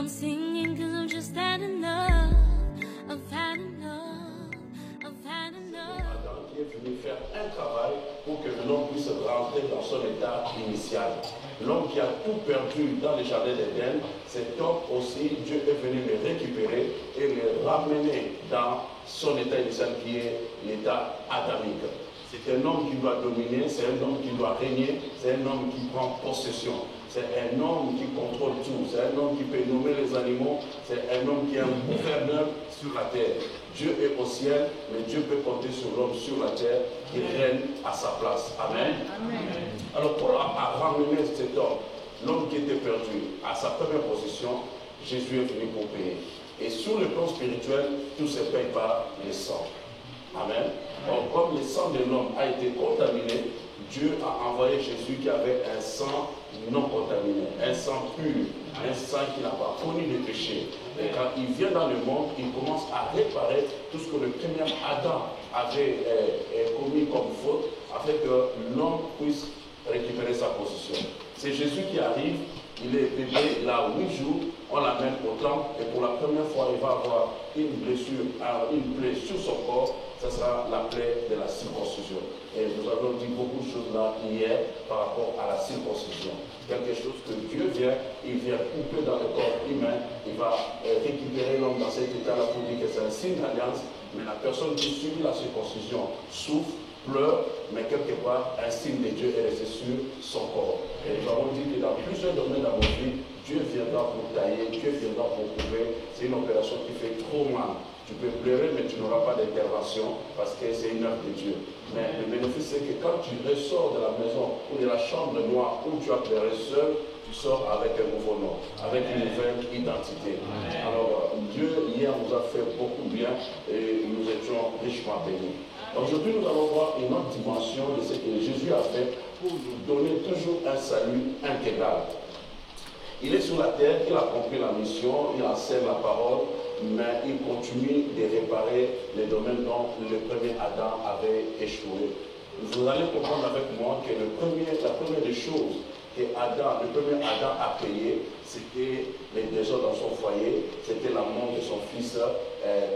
I'm singing cause I've just had enough. I've had enough. I've had enough. Adam qui est venu faire un travail pour que l'homme puisse rentrer dans son état initial. L'homme qui a tout perdu dans le jardin d'Éden, cet homme aussi, Dieu est venu le récupérer et le ramener dans son état initial qui est l'état adamique. C'est un homme qui doit dominer, c'est un homme qui doit régner, c'est un homme qui prend possession. C'est un homme qui contrôle tout, c'est un homme qui peut nommer les animaux, c'est un homme qui est un gouverneur sur la terre. Dieu est au ciel, mais Dieu peut compter sur l'homme sur la terre qui règne à sa place. Amen. Amen. Alors pour ramener cet homme, l'homme qui était perdu, à sa première position, Jésus est venu pour payer. Et sur le plan spirituel, tout se paye par le sang. Amen. Donc, comme le sang de l'homme a été contaminé, Dieu a envoyé Jésus qui avait un sang non contaminé, un sang pur, un sang qui n'a pas connu de péché. Et quand il vient dans le monde, il commence à réparer tout ce que le premier Adam avait commis comme faute, afin que l'homme puisse récupérer sa position. C'est Jésus qui arrive, il est bébé, il a 8 jours, on l'amène au temple, et pour la première fois, il va avoir une blessure, une plaie sur son corps. Ce sera la plaie de la circoncision. Et nous avons dit beaucoup de choses là hier par rapport à la circoncision. Quelque chose que Dieu vient, il vient couper dans le corps humain, il va récupérer l'homme dans cet état-là pour dire que c'est un signe d'alliance, mais la personne qui subit la circoncision souffre, pleure, mais quelque part, un signe de Dieu est resté sur son corps. Et nous avons dit que dans plusieurs domaines de notre vie, Dieu viendra pour tailler, Dieu viendra pour couper. C'est une opération qui fait trop mal. Tu peux pleurer, mais tu n'auras pas d'intervention parce que c'est une œuvre de Dieu. Mais le bénéfice, c'est que quand tu ressors de la maison ou de la chambre noire où tu as pleuré seul, tu sors avec un nouveau nom, avec une nouvelle identité. Alors, Dieu, hier, nous a fait beaucoup bien et nous étions richement bénis. Aujourd'hui, nous allons voir une autre dimension de ce que Jésus a fait pour nous donner toujours un salut intégral. Il est sur la terre, il a compris la mission, il enseigne la parole, mais il continue de réparer les domaines dont le premier Adam avait échoué. Vous allez comprendre avec moi que la première des choses que le premier Adam a payé, c'était les désordres dans son foyer, c'était la mort de son fils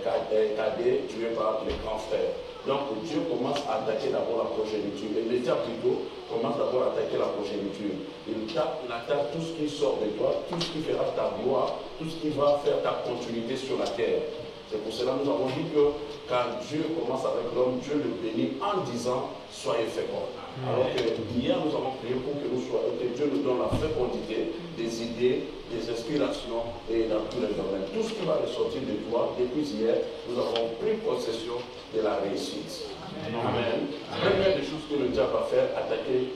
cadet tué par les grands frères. Donc Dieu commence à attaquer d'abord la progéniture. Et l'État plutôt commence d'abord à attaquer la progéniture. Il attaque tout ce qui sort de toi, tout ce qui fera ta gloire, tout ce qui va faire ta continuité sur la terre. C'est pour cela que nous avons dit que quand Dieu commence avec l'homme, Dieu le bénit en disant « Soyez féconds ». Alors que hier, nous avons prié pour que Dieu nous donne la fécondité des idées, des inspirations et dans tous les domaines. Tout ce qui va ressortir de toi, depuis hier, nous avons pris possession de la réussite. Amen. La première des choses que le diable va faire, attaquer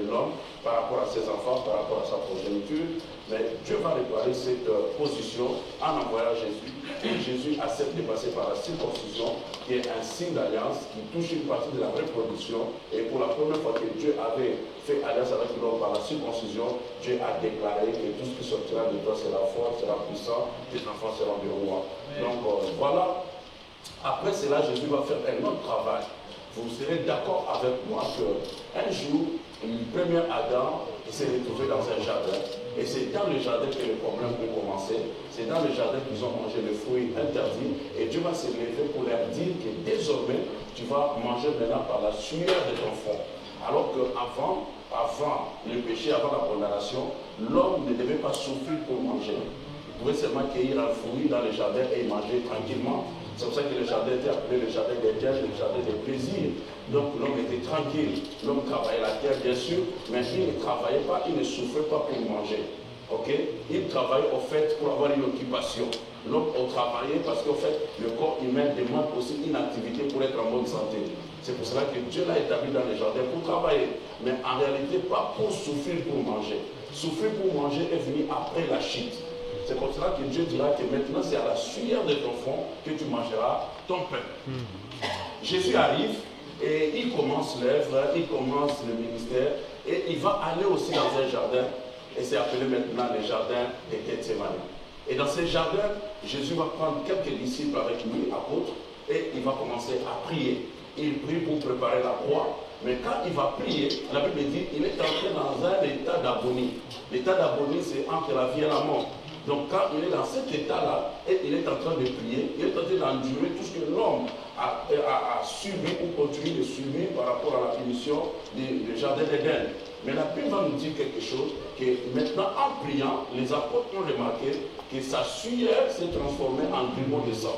l'homme par rapport à ses enfants, par rapport à sa progéniture. Mais Dieu va réparer cette position en envoyant Jésus. Et Jésus accepte de passer par la circoncision, qui est un signe d'alliance, qui touche une partie de la reproduction. Et pour la première fois que Dieu avait fait alliance avec l'homme par la circoncision, Dieu a déclaré que tout ce qui sortira de toi sera fort, sera puissant, tes enfants seront des rois. Donc voilà. Après cela, Jésus va faire un autre travail. Vous serez d'accord avec moi qu'un jour, le premier Adam s'est retrouvé dans un jardin. Et c'est dans le jardin que le problème peut commencer. C'est dans le jardin qu'ils ont mangé le fruit interdit. Et Dieu va se lever pour leur dire que désormais, tu vas manger maintenant par la sueur de ton front. Alors qu'avant le péché, avant la condamnation, l'homme ne devait pas souffrir pour manger. Il pouvait seulement cueillir un fruit dans le jardin et manger tranquillement. C'est pour ça que le jardin était appelé le jardin des terres, le jardin des plaisirs. Donc l'homme était tranquille. L'homme travaillait la terre, bien sûr, mais il ne travaillait pas, il ne souffrait pas pour manger. Okay? Il travaillait au fait pour avoir une occupation. L'homme a travaillé parce qu'en fait, le corps humain demande aussi une activité pour être en bonne santé. C'est pour cela que Dieu l'a établi dans le jardin pour travailler. Mais en réalité, pas pour souffrir pour manger. Souffrir pour manger est venu après la chute. C'est pour cela que Dieu dira que maintenant c'est à la sueur de ton front que tu mangeras ton pain. Jésus arrive et il commence l'œuvre, il commence le ministère et il va aller aussi dans un jardin et c'est appelé maintenant le jardin de Gethsémani. Et dans ce jardin, Jésus va prendre quelques disciples avec lui, apôtres, et il va commencer à prier. Il prie pour préparer la croix, mais quand il va prier, la Bible dit qu'il est entré dans un état d'agonie. L'état d'agonie, c'est entre la vie et la mort. Donc quand il est dans cet état-là, et il est en train de prier, il est en train d'endurer tout ce que l'homme a subi ou continue de subir par rapport à la punition du jardin d'Éden. Mais la Bible va nous dire quelque chose, que maintenant en priant, les apôtres ont remarqué que sa sueur s'est transformée en grumeaux de sang.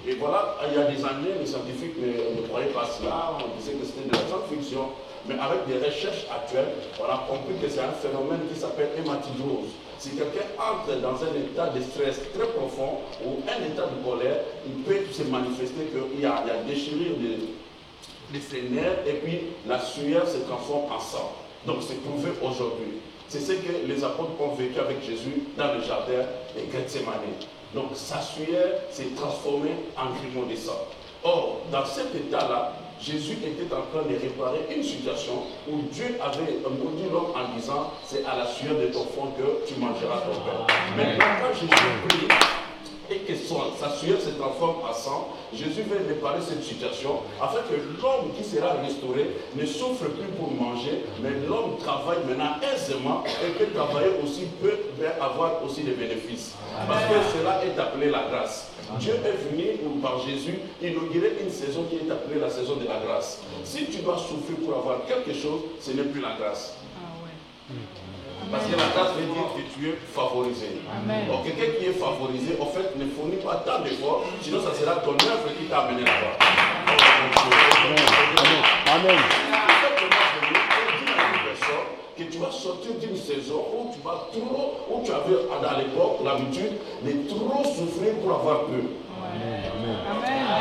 Et voilà, il y a des années, les scientifiques ne croyaient pas cela, on disait que c'était de la science-fiction. Mais avec des recherches actuelles, on a compris que c'est un phénomène qui s'appelle hématidrose. Si quelqu'un entre dans un état de stress très profond ou un état de colère, il peut se manifester qu'il y a déchirure de ses nerfs et puis la sueur se transforme en sang. Donc c'est prouvé aujourd'hui. C'est ce que les apôtres ont vécu avec Jésus dans le jardin de Gethsémani. Donc sa sueur s'est transformée en grumeaux de sang. Or, dans cet état-là, Jésus était en train de réparer une situation où Dieu avait maudit l'homme en disant « c'est à la sueur de ton front que tu mangeras ton pain ». Maintenant, quand Jésus prie et que sa sueur se transforme en sang, Jésus veut réparer cette situation afin que l'homme qui sera restauré ne souffre plus pour manger, mais l'homme travaille maintenant aisément et peut travailler aussi, peut avoir aussi des bénéfices. Parce que cela est appelé la grâce. Dieu est venu par Jésus inaugurer une saison qui est appelée la saison de la grâce. Si tu dois souffrir pour avoir quelque chose, ce n'est plus la grâce. Parce que la grâce veut dire que tu es favorisé. Donc quelqu'un qui est favorisé, en fait, ne fournit pas tant d'efforts, sinon ça sera ton œuvre qui t'a amené là-bas. Amen. Que tu vas sortir d'une saison où tu vas trop, où tu avais à l'époque l'habitude de trop souffrir pour avoir peu.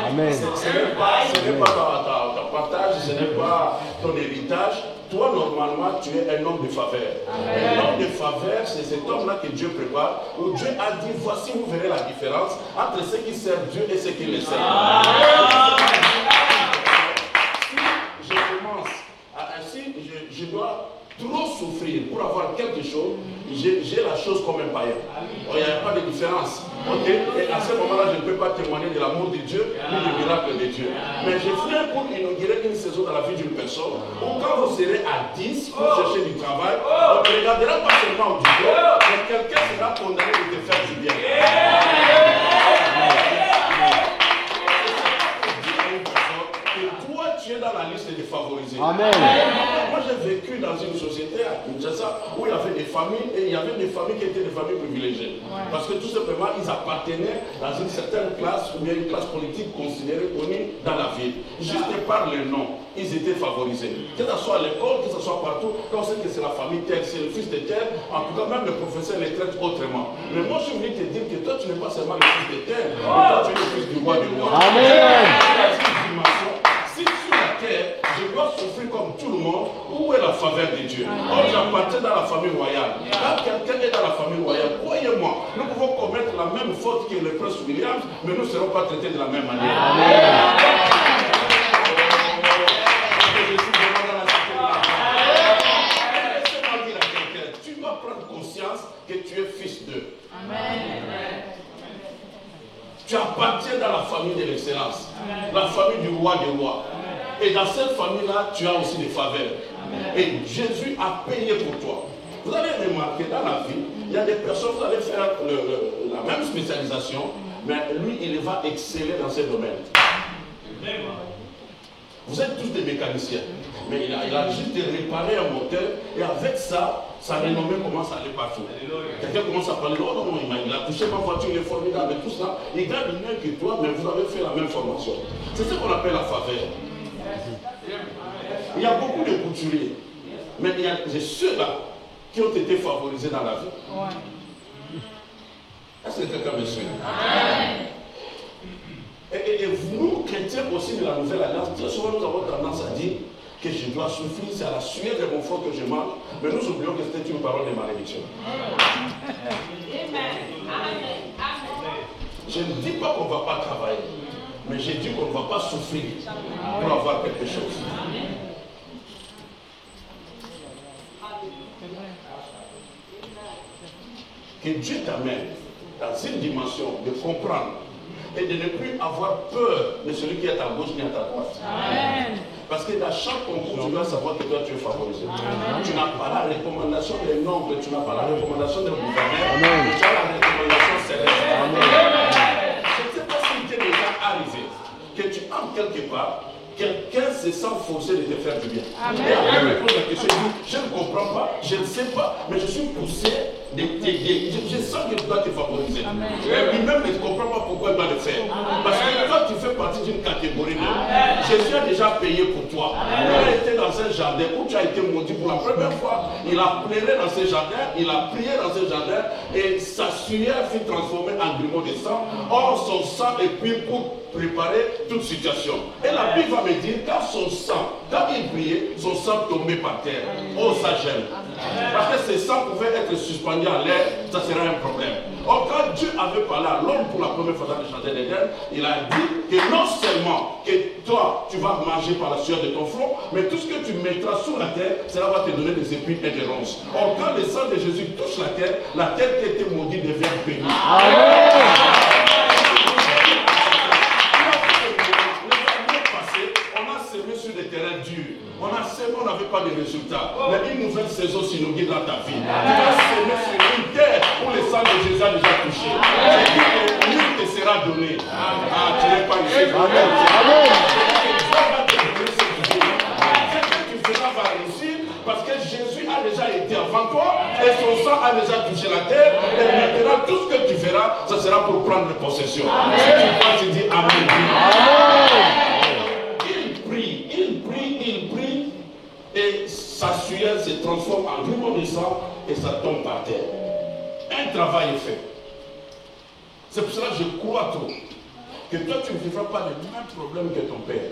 Amen. Ce n'est pas ta partage, ce n'est pas ton héritage. Toi, normalement, tu es un homme de faveur. Un homme de faveur, c'est cet homme-là que Dieu prépare, où Dieu a dit, voici, vous verrez la différence entre ceux qui servent Dieu et ceux qui le servent. Si je commence, si je dois trop souffrir pour avoir quelque chose, j'ai la chose comme un païen. Il n'y a pas de différence. Okay? Et à ce moment-là, je ne peux pas témoigner de l'amour de Dieu ni du miracle de Dieu. Mais je viens pour inaugurer une saison dans la vie d'une personne où quand vous serez à 10 pour chercher du travail, on ne regardera pas seulement au diplôme, mais quelqu'un sera condamné de te faire du bien. Tu es dans la liste des favorisés. Amen. Moi, j'ai vécu dans une société à Kinshasa où il y avait des familles et il y avait des familles qui étaient des familles privilégiées. Parce que tout simplement, ils appartenaient dans une certaine classe ou bien une classe politique considérée connue dans la ville. Juste par le nom, ils étaient favorisés. Que ce soit à l'école, que ce soit partout, quand on sait que c'est la famille telle, c'est le fils de tel, en tout cas, même le professeur les traite autrement. Mais moi, je voulais te dire que toi, tu n'es pas seulement le fils de tel, mais toi, tu es le fils du roi des rois. Amen. Si sur la terre, je dois souffrir comme tout le monde, où est la faveur de Dieu? Or, j'appartiens dans la famille royale. Quand quelqu'un est dans la famille royale, croyez-moi, nous pouvons commettre la même faute que le prince William, mais nous ne serons pas traités de la même manière. Tu dois prendre conscience que tu es fils d'eux. Tu appartiens dans la famille de l'excellence, la famille du roi des rois. Et dans cette famille-là, tu as aussi des faveurs. Et Jésus a payé pour toi. Vous allez remarquer dans la vie, il y a des personnes, vous allez faire la même spécialisation, mais lui, il va exceller dans ce domaine. Vous êtes tous des mécaniciens, mais il a juste réparé un moteur et avec ça, sa renommée commence à aller partout. Quelqu'un commence à parler, oh non, il a touché ma voiture, il est formidable et tout ça. Il gagne mieux que toi, mais vous avez fait la même formation. C'est ce qu'on appelle la faveur. Il y a beaucoup de couturiers, mais il y a ceux-là qui ont été favorisés dans la vie. Est-ce que quelqu'un me suit? Et nous, chrétiens aussi de la Nouvelle Alliance, très souvent nous avons tendance à dire que je dois souffrir, c'est à la sueur de mon front que je mange, mais nous oublions que c'était une parole de malédiction. Je ne dis pas qu'on ne va pas travailler, mais je dis qu'on ne va pas souffrir pour avoir quelque chose. Que Dieu t'amène dans une dimension de comprendre et de ne plus avoir peur de celui qui est à ta gauche ni à ta droite. Amen. Parce que dans chaque concours, tu dois savoir que toi tu es favorisé. Amen. Tu n'as pas la recommandation des nobles, tu n'as pas la recommandation des gouverneurs, tu as la recommandation céleste. Je ne sais pas si t'es déjà arrivé, que tu entres quelque part, quelqu'un se sent forcé de te faire du bien. Et après, me pose la question, je ne comprends pas, je ne sais pas, mais je suis poussé de t'aider. Je sens que tu dois te favoriser. Et lui-même ne comprend pas pourquoi il doit le faire. Parce que toi, tu fais partie d'une catégorie de... Jésus a déjà payé pour toi. Il a été dans un jardin où tu as été maudit pour la première fois. Il a pleuré dans ce jardin, il a prié dans ce jardin, et sa sueur fut transformée en grumeau de sang. Or, son sang est pris pour préparer toute situation. Et la Bible va me dire, quand son sang, quand il priait, son sang tombait par terre. Oh, ça gêne. Parce que ce sang pouvait être suspendu en l'air, ça serait un problème. Or, quand Dieu avait parlé à l'homme pour la première fois dans le jardin d'Éden, il a dit que non seulement que toi, tu vas manger par la sueur de ton front, mais tout ce que tu mettras sur la terre, cela va te donner des épines et des ronces. Or, quand le sang de Jésus touche la terre qui était maudite devient bénie. Sur des terrains durs. On a semé, on n'avait pas de résultats. Mais une nouvelle saison s'inaugure dans ta vie. Tu vas semer sur une terre où le sang de Jésus a déjà touché. Tu dis que l'huile te sera donnée. Ah, tu n'es pas ici. Amen. Ce que tu feras va réussir parce que Jésus a déjà été avant toi et son sang a déjà touché la terre. Et maintenant, tout ce que tu verras, ça sera pour prendre possession. Si tu crois, tu dis Amen. Amen. Il prie, et sa sueur se transforme en grumeau de sang et ça tombe par terre. Un travail est fait. C'est pour cela que je crois trop que toi tu ne vivras pas les mêmes problèmes que ton père.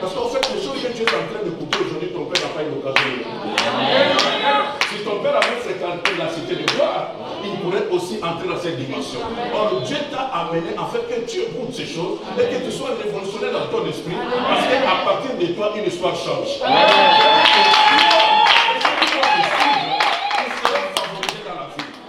Parce qu'en fait, les choses que tu es en train d'écouter aujourd'hui, ton père n'a pas eu l'occasion de l'écouter. Si ton père avait fréquenté la cité de gloire, il pourrait aussi entrer dans cette dimension. Or, Dieu t'a amené en fait que tu écoutes ces choses et que tu sois révolutionnaire dans ton esprit, parce qu'à partir de toi, une histoire change.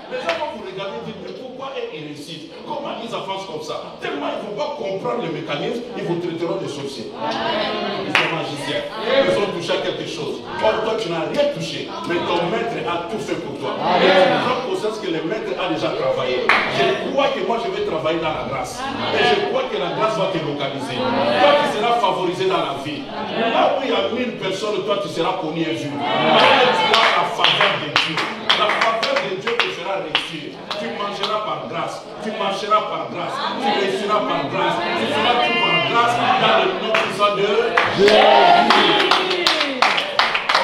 Les gens vont vous regarder et dire, mais pourquoi ils réussissent? Comment ils avancent comme ça? Tellement ils ne vont pas comprendre le mécanisme, ils vous traiteront de sorciers. Ils sont magiciens. Ils ont touché à quelque chose. Or, toi, tu n'as rien touché, mais ton maître a tout fait pour toi. Et tu prends conscience que le maître a déjà travaillé. Je crois que moi, je vais travailler dans la grâce. Et je crois que la grâce va te localiser. Toi, tu seras favorisé dans la vie. Là où il y a 1000 personnes, toi, tu seras connu et vu. Là où tu as la faveur de Dieu. La faveur de Dieu te fera réussir. Tu mangeras par grâce, tu marcheras par grâce, tu réussiras par grâce, tu feras tout par grâce dans le nom puissant de Jésus.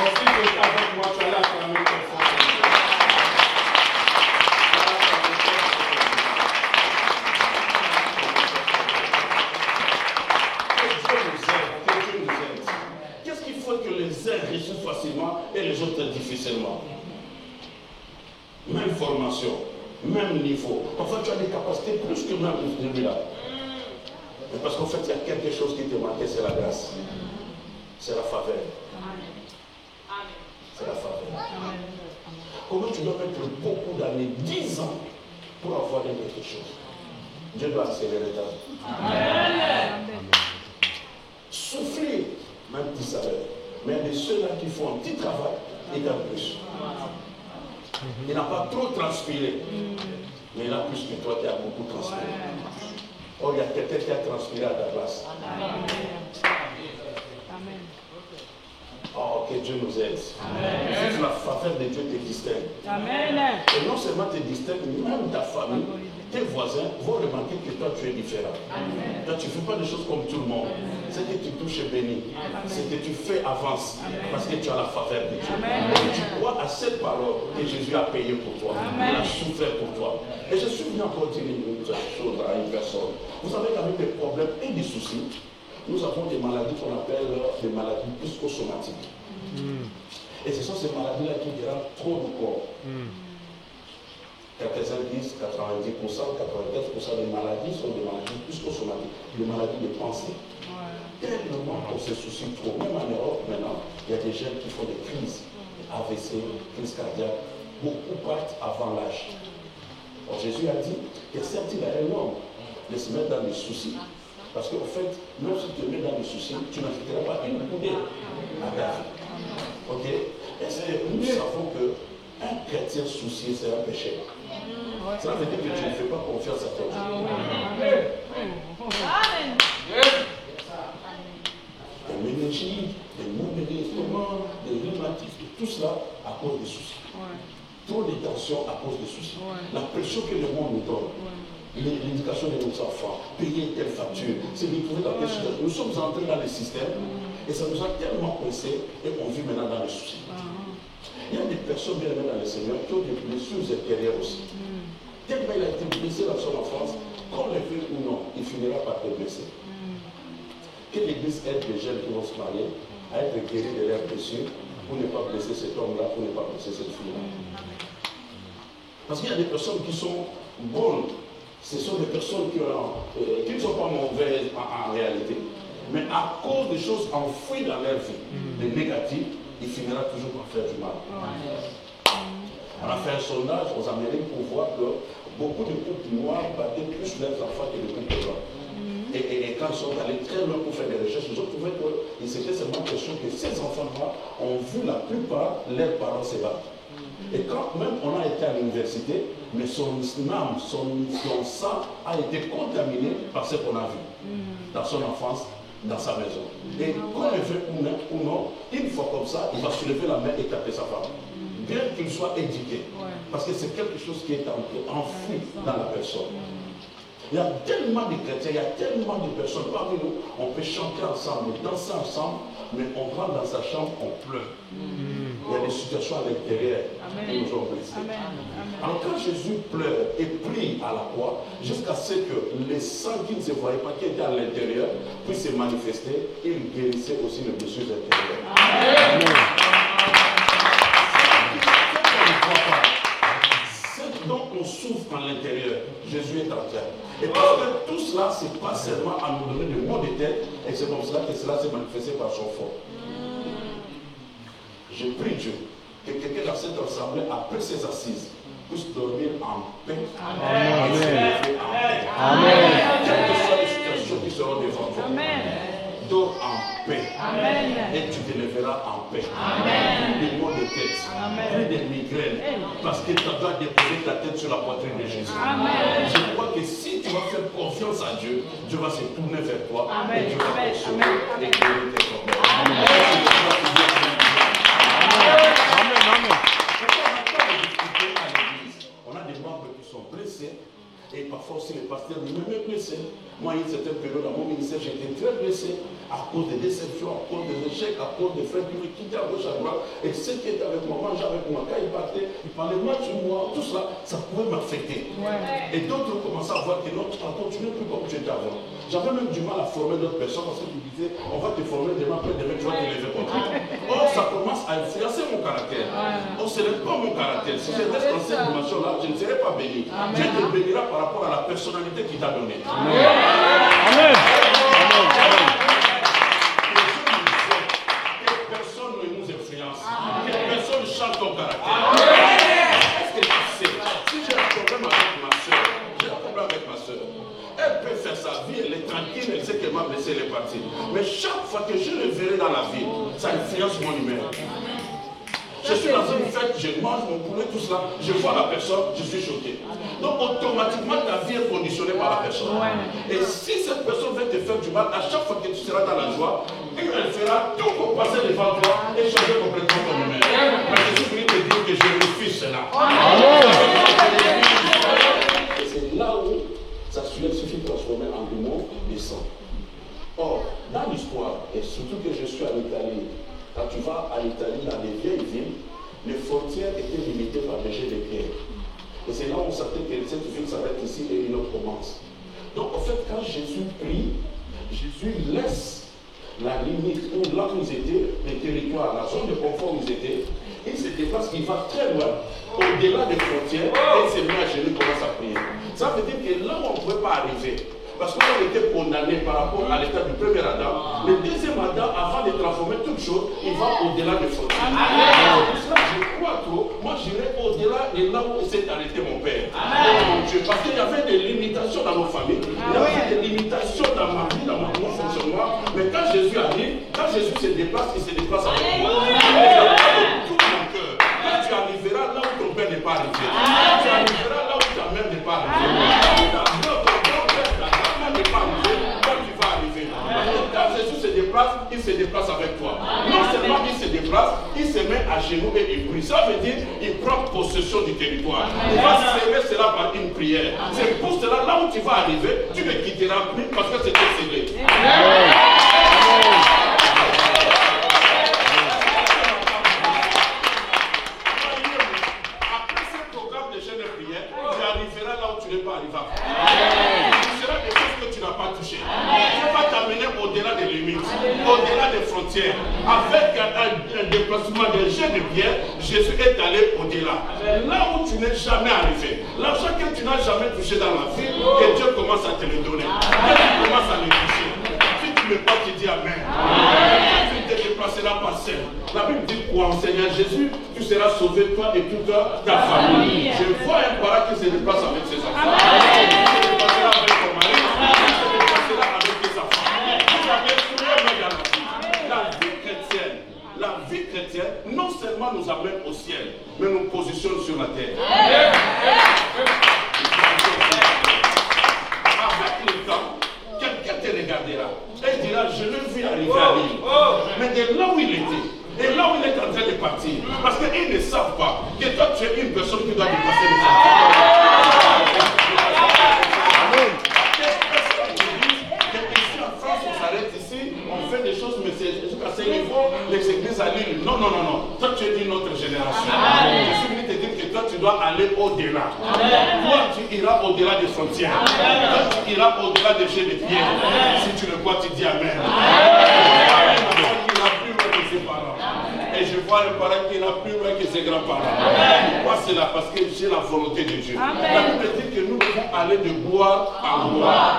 Ensuite, avec moi, tu allais acclamer ton frère. Que Dieu nous aide. Qu'est-ce qu'il faut que les uns réussissent facilement et les autres difficilement? Même formation, même niveau. Parfois, tu as des capacités plus que même celui-là. Mais parce qu'en fait, il y a quelque chose qui te manquait, c'est la grâce. C'est la faveur. C'est la faveur. Comment tu dois mettre beaucoup d'années, 10 ans, pour avoir quelque chose? Dieu doit accélérer ta vie. Souffrir, même petit salaire. Mais de ceux-là qui font un petit travail, ils gagnent plus. Il n'a pas trop transpiré, mais il a plus que toi qui as beaucoup transpiré. Or, il y a quelqu'un qui a transpiré à ta place. Oh, que Dieu nous aide. Si la faveur de Dieu te distingue. Et non seulement te distingue, même ta famille, tes voisins vont remarquer que toi tu es différent. Toi tu ne fais pas des choses comme tout le monde. Ce que tu touches est béni. Ce que tu fais avance. Parce que tu as la faveur de Dieu. Et tu crois à cette parole que Jésus a payé pour toi. Il a souffert pour toi. Et je suis venu encore dire une chose à une personne. Vous savez qu'avec des problèmes et des soucis, nous avons des maladies qu'on appelle des maladies psychosomatiques. Et ce sont ces maladies-là qui dérangent trop le corps. Quelques-uns disent 90%, 95% des maladies sont des maladies psychosomatiques, des maladies de pensée. Tellement qu'on se soucie trop. Même en Europe maintenant, il y a des jeunes qui font des crises, AVC, crises cardiaques. Beaucoup partent avant l'âge. Alors Jésus a dit que certes il a un homme de se mettre dans les soucis. Parce qu'en fait, même si tu te mets dans les soucis, tu n'ajouteras pas une coudée à ta vie. Ok? Et nous savons que Un chrétien soucieux, c'est un péché. Ça veut dire que tu ne fais pas confiance à ton Dieu. Des méningites, des maux de l'estomac, des rhumatismes, tout cela à cause des soucis. Trop de tensions à cause des soucis. La pression que le monde nous donne. L'éducation de nos enfants, payer telle facture, c'est de trouver dans quel système. Nous sommes entrés dans le système et ça nous a tellement coincés et on vit maintenant dans les soucis. Il y a des personnes bien aimées dans le Seigneur qui ont des blessures intérieures aussi. Tellement il a été blessé dans son enfance, qu'on le veut ou non, il finira par être blessé. Que l'Église aide les jeunes qui vont se marier à être guéris de leurs blessures pour ne pas blesser cet homme-là, pour ne pas blesser cette fille-là. Parce qu'il y a des personnes qui sont bonnes. Ce sont des personnes qui ne sont pas mauvaises en réalité. Mais à cause des choses enfouies dans leur vie, des négatifs, il finira toujours par faire du mal. On a fait un sondage aux Amériques pour voir que beaucoup de couples noirs battaient plus leurs enfants que les couples blancs. Et quand ils sont allés très loin pour faire des recherches, ils ont trouvé que c'était seulement question que ces enfants noirs ont vu la plupart leurs parents se battre. Et quand même on a été à l'université, mais son âme, son sang a été contaminé par ce qu'on a vu dans son enfance, dans sa maison. Et quand il veut ou non, une fois comme ça, il va se lever la main et taper sa femme. Bien qu'il soit éduqué. Parce que c'est quelque chose qui est enfoui dans la personne. Il y a tellement de chrétiens, il y a tellement de personnes parmi nous, on peut chanter ensemble, danser ensemble, mais on rentre dans sa chambre, on pleure. Il y a des situations à l'intérieur qui nous ont blessés. Alors quand Jésus pleure et prie à la croix, jusqu'à ce que les sangs qui ne se voyaient pas, qui étaient à l'intérieur, puissent se manifester, il guérissait aussi les blessures intérieures. Amen. Ce dont on souffre à l'intérieur, Jésus est en terre. Et parce que tout cela, ce n'est pas seulement à nous donner des maux de tête, et c'est comme cela que cela s'est manifesté par son fort. Je prie Dieu que quelqu'un dans cette assemblée, après ses assises, puisse dormir en paix. Amen. Et se lever en paix. Amen. Quelles que soient les situations qui seront devant toi. Dors en paix. Amen. Et tu te lèveras en paix. Amen. Plus des maux de tête, plus des migraines, parce que tu dois déposer ta tête sur la poitrine de Jésus. Amen. Je crois que si tu vas faire confiance à Dieu, Dieu va se tourner vers toi. Amen. Et Dieu va te sauver et guérir tes problèmes. Amen. On a des membres qui sont blessés et parfois aussi les pasteurs lui-même est blessé. Moi, il y a une certaine période dans mon ministère, j'étais très blessé à cause des déceptions, à cause des échecs, à cause des frères qui me quittaient à gauche à droite. Et ceux qui étaient avec moi, mangeaient avec moi, quand ils partaient, ils parlaient mal sur moi, tout cela, ça pouvait m'affecter. Et d'autres commençaient à voir que non, tu n'as continué plus comme tu étais avant. J'avais même du mal à former d'autres personnes parce qu'ils disaient, on va te former demain, après demain, tu vas te lever contre toi. Or, ça commence à influencer mon caractère. Or, ce n'est pas mon caractère. Si je reste dans cette dimension-là, je ne serai pas béni. Dieu te bénira par rapport à la personnalité qu'il t'a donnée. Amen. Que personne ne nous influence. Que personne change ton caractère. Est-ce que tu sais, si j'ai un problème avec ma soeur, elle peut faire sa vie, elle est tranquille, elle sait qu'elle m'a blessé, elle est partie. Mais chaque fois que je le verrai dans la vie, ça influence mon humeur. Je suis dans une fête, je mange mon poulet, tout cela, je vois la personne, je suis choqué. Donc automatiquement ta vie est conditionnée par la personne. Et si cette personne veut te faire du mal, à chaque fois que tu seras dans la joie, elle fera tout pour passer devant toi et changer complètement ton humeur. Mais je suis venu te dire que je refuse cela. Et c'est là où ça suffit de transformer en démon et sang. Or, dans l'histoire, et surtout que je suis en Italie, quand tu vas en Italie, dans les vieilles villes, les frontières étaient limitées par des jets de pierre. Et c'est là où on sentait que cette ville s'arrête ici et une autre commence. Donc en fait, quand Jésus prie, Jésus laisse la limite où là où ils étaient, les territoires, la zone de confort où ils étaient, il se déplace, il va très loin, au-delà des frontières, et il se met à genoux, commence à prier. Ça veut dire que là où on ne pouvait pas arriver, parce qu'on était condamné par rapport à l'état du premier Adam, le deuxième Adam, avant de transformer toute chose, il va au-delà des frontières. Pour cela, je crois que moi j'irai au-delà de là où s'est arrêté mon père. Mon Dieu, parce qu'il y avait des limitations dans nos familles, il y avait des limitations dans ma vie, dans mon fonctionnement. Mais quand Jésus arrive, quand Jésus se déplace, il se déplace avec moi. Avec tout mon cœur. Quand tu arriveras là où ça, il se met à genoux et il prie. Ça veut dire il prend possession du territoire. Il va sceller cela par une prière. C'est pour cela, là où tu vas arriver, tu ne quitteras plus parce que c'était scellé. Après ce programme de jeûne et prière, tu arriveras là où tu n'es pas arrivé. Ce sera des choses que tu n'as pas touchées. Tu vas t'amener au-delà des limites, au-delà des frontières. Avec un déplacement de jeûne et prière, Jésus est allé au-delà. Là où tu n'es jamais arrivé, l'argent que tu n'as jamais touché dans la vie, que Dieu commence à te le donner. Que tu commences à le toucher. Si tu ne veux pas, tu dis Amen. Tu ne te déplaceras pas seul. La Bible dit quoi? Seigneur Jésus, tu seras sauvé, toi et toute ta famille. Je vois un parent qui se déplace avec ses enfants. Tu te déplaceras avec ton mari. Tu te déplaceras avec tes enfants. Tu avais tout le monde dans la vie. La vie chrétienne, non seulement nous amène au ciel, mais nous positionne sur la terre. Avec le temps, quelqu'un te regardera et dira, je l'ai vu arriver à l'île. Mais de là où il était, et là où il est en train de partir, parce qu'ils ne savent pas que toi tu es une personne qui doit dépasser les frontières. Ici en France, on s'arrête ici, on fait des choses, mais c'est jusqu'à ce niveau, les églises à l'île. Non, non, non, non. Toi tu es d'une autre génération. Je suis venu te dire que toi tu dois aller au-delà. Toi tu iras au-delà des frontières. Toi tu iras au-delà des jets de pierre. Si tu le crois, tu dis Amen. Et je vois un parent qui n'a plus loin que ses grands-parents. Pourquoi c'est là? Parce que j'ai la volonté de Dieu. La Bible dit que nous devons aller de gloire en gloire.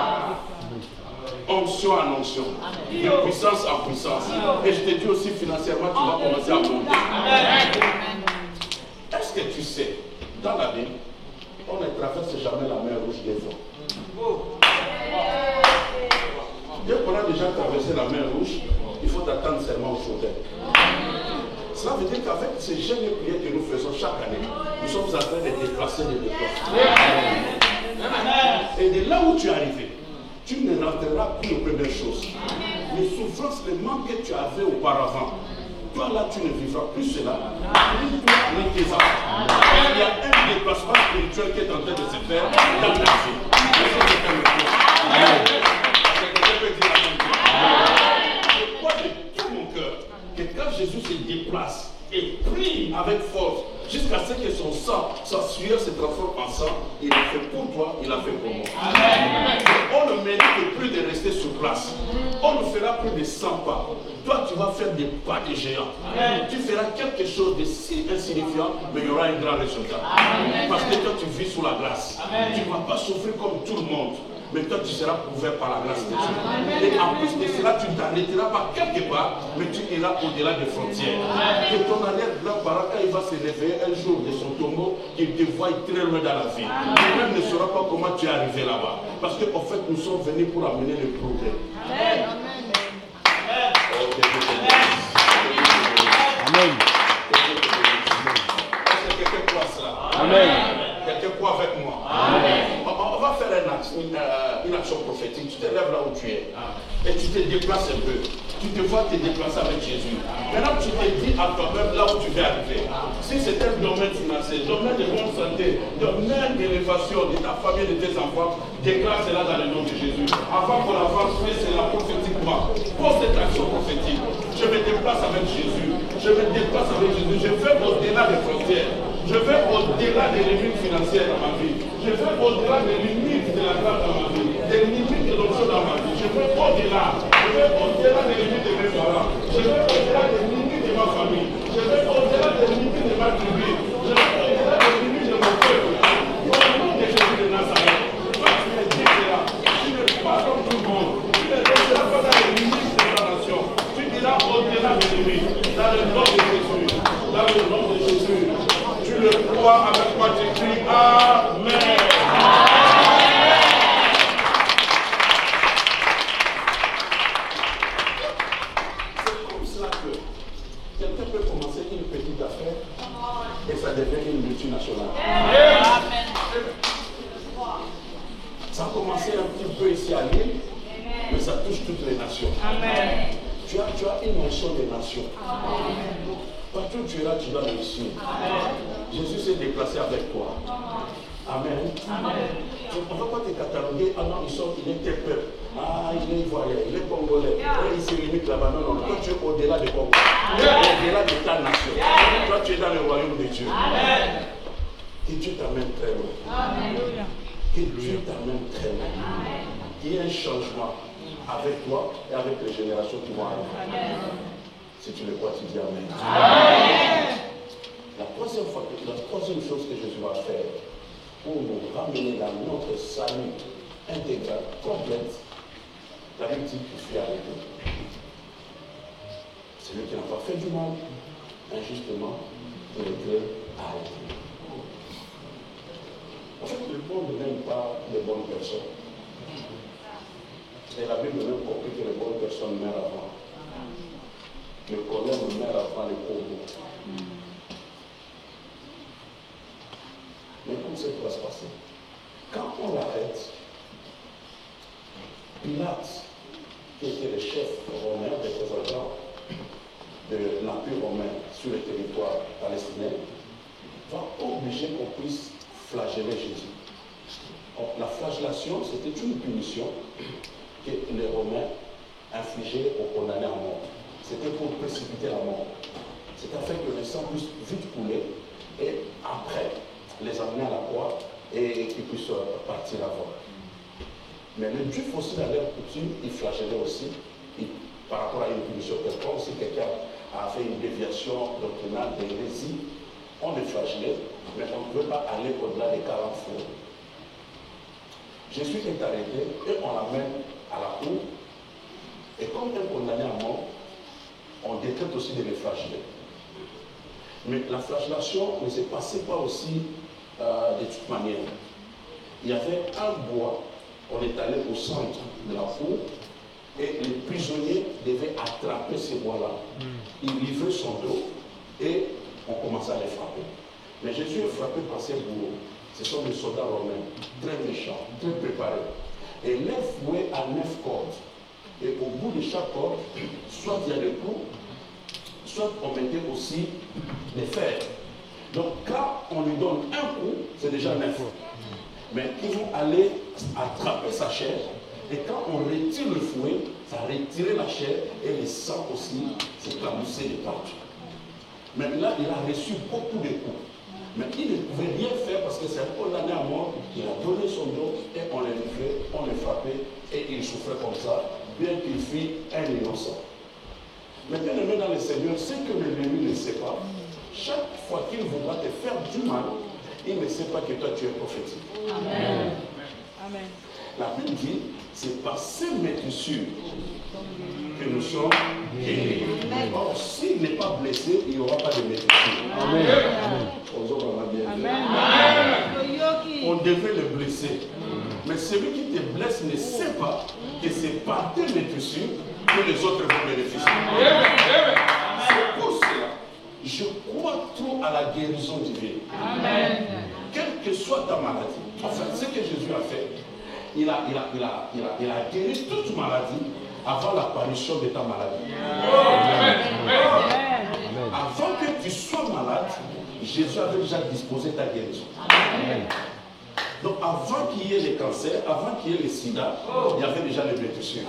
Onction en onction. De puissance en puissance. Et je te dis aussi financièrement, tu vas commencer à monter. Est-ce que tu sais, dans la vie, on ne traverse jamais la mer rouge des fois. Dès qu'on a déjà traversé la mer rouge, il faut attendre seulement au Jourdain. Cela veut dire qu'avec ces jeunes prières que nous faisons chaque année, nous sommes en train de déplacer les déplacements. Et de là où tu es arrivé, tu ne rentreras plus aux premières choses. Les souffrances, les manques que tu avais auparavant, toi là tu ne vivras plus cela. Ni tes enfants. Il y a un déplacement spirituel qui est en train de se faire dans ta vie. Je crois de tout mon cœur que quand Jésus se déplace et prie avec force jusqu'à ce que son sang, sa sueur se transforme en sang, il a fait pour toi, il a fait pour moi. On ne mérite plus de rester sur place. On ne fera plus de 100 pas. Toi, tu vas faire des pas de géant. Tu feras quelque chose de si insignifiant, mais il y aura un grand résultat. Parce que toi, tu vis sous la grâce. Tu ne vas pas souffrir comme tout le monde. Mais toi, tu seras couvert par la grâce de Dieu. Et en plus de cela, tu ne t'arrêteras pas quelque part, mais tu iras au-delà des frontières. Que ton arrière-grand-parent, quand il va se réveiller un jour de son tombeau, qu'il te voie très loin dans la vie. Lui-même ne saura pas comment tu es arrivé là-bas. Parce qu'en fait, nous sommes venus pour amener le progrès. Amen. Amen. Est-ce que quelqu'un croit cela? Amen. Quelqu'un croit avec moi? Amen. On va faire une action prophétique. Tu te lèves là où tu es et tu te déplaces un peu. Tu te vois te déplacer avec Jésus. Maintenant, tu te dis à toi-même là où tu veux arriver. Si c'est un domaine financier, domaine de bonne santé, domaine d'élévation de ta famille, de tes enfants, déclare cela dans le nom de Jésus. Avant qu'on avance, fais cela prophétiquement. Pose cette action prophétique. Je me déplace avec Jésus. Je me déplace avec Jésus. Je vais au-delà des frontières. Je vais au-delà des limites financières dans ma vie. Je vais au-delà des limites de la grâce dans ma vie. Des limites de l'option dans ma vie. Je vais au-delà. Je vais au-delà des limites de mes parents. Je vais au-delà des limites de ma famille. Je vais au-delà des limites de ma tribu. Je vais au-delà des limites de mon peuple. Au nom de Jésus de Nazareth. Toi, tu me dis cela. Tu ne es pas comme tout le monde. Tu ne resteras pas dans les limites de ta nation. Tu diras au-delà des limites. Dans le nom de Jésus. Dans le nom de Jésus. Tu le crois avec moi, tu cries Amen. C'est comme cela que quelqu'un peut commencer une petite affaire et ça devient une multinationale. Amen. Ça a commencé un petit peu ici à Lille, mais ça touche toutes les nations. Amen. Tu as une notion des nations. Amen. tu iras, tu dois réussir. Jésus s'est déplacé avec toi. Amen. On ne va pas te cataloguer. Ah non, il est tel peuple. Ah, il est ivoirien, il est congolais. Il se limite là-bas. Non, non, toi tu es au-delà de Congo. Au-delà de ta nation. Toi tu es dans le royaume de Dieu. Que Dieu t'amène très loin. Que Dieu t'amène très loin. Qu'il y ait un changement avec toi et avec les générations qui vont arriver. Si tu le crois, tu dis Amen. La troisième chose que Jésus va faire pour nous ramener dans notre salut intégral, complète, la Bible dit qu'il fait arrêter. Celui qui n'a pas fait du mal, injustement, doit être arrêté. En fait, le monde n'aime pas les bonnes personnes. Et la Bible même compris que les bonnes personnes meurent avant. Le colère meurt avant les pauvres. Mais comment ça va se passer? Quand on l'arrête, Pilate, qui était le chef romain, représentant de l'Empire romain sur le territoire palestinien, va obliger qu'on puisse flageller Jésus. Donc, la flagellation, c'était une punition que les Romains infligeaient aux condamnés à mort. C'était pour précipiter la mort. C'est afin que le sang puisse vite couler et après les amener à la croix et qu'ils puissent partir avant. Mais les Juifs aussi dans leur coutume, ils flagellaient aussi par rapport à une punition quelconque. Si quelqu'un a fait une déviation doctrinale d'hérésie, on le flagellait, mais on ne pouvait pas aller au-delà des 40 fois. Jésus est arrêté et on l'amène à la cour. Et comme un condamné à mort, on décrète aussi de les flageller. Mais la flagellation ne se passait pas aussi de toute manière. Il y avait un bois, on est allé au centre de la cour et les prisonniers devaient attraper ces bois-là. Ils livraient son dos et on commençait à les frapper. Mais Jésus est frappé par ces bourreaux. Ce sont des soldats romains, très méchants, très préparés. Et les fouets à 9 cordes. Et au bout de chaque corde, soit il y a des clous, soit on mettait aussi des fers. Donc quand on lui donne un coup, c'est déjà 9. Mais ils vont aller attraper sa chair. Et quand on retire le fouet, ça retire la chair et le sang aussi s'éclabousser de partout. Mais là, il a reçu beaucoup de coups. Mais il ne pouvait rien faire parce que c'est un condamné à mort. Il a donné son dos et on l'a livré, on l'a frappé et il souffrait comme ça, bien qu'il fût un innocent. Mais bien aimé dans le Seigneur, ce que l'ennemi ne sait pas, chaque fois qu'il voudra te faire du mal, il ne sait pas que toi tu es prophétique. Amen. Amen. La Bible dit, c'est par ces métissures que nous sommes guéris. Or, s'il n'est pas blessé, il n'y aura pas de métissure. Amen. On devait le blesser. Mais celui qui te blesse ne sait pas que c'est par tes métissures que les autres vont bénéficier. C'est pour cela, je crois trop à la guérison divine. Amen. Quelle que soit ta maladie, en fait, ce que Jésus a fait, il a guéri toute maladie avant l'apparition de ta maladie. Amen. Avant que tu sois malade, Jésus avait déjà disposé ta guérison. Amen. Donc avant qu'il y ait les cancers, avant qu'il y ait les sida, il y avait déjà les blessures.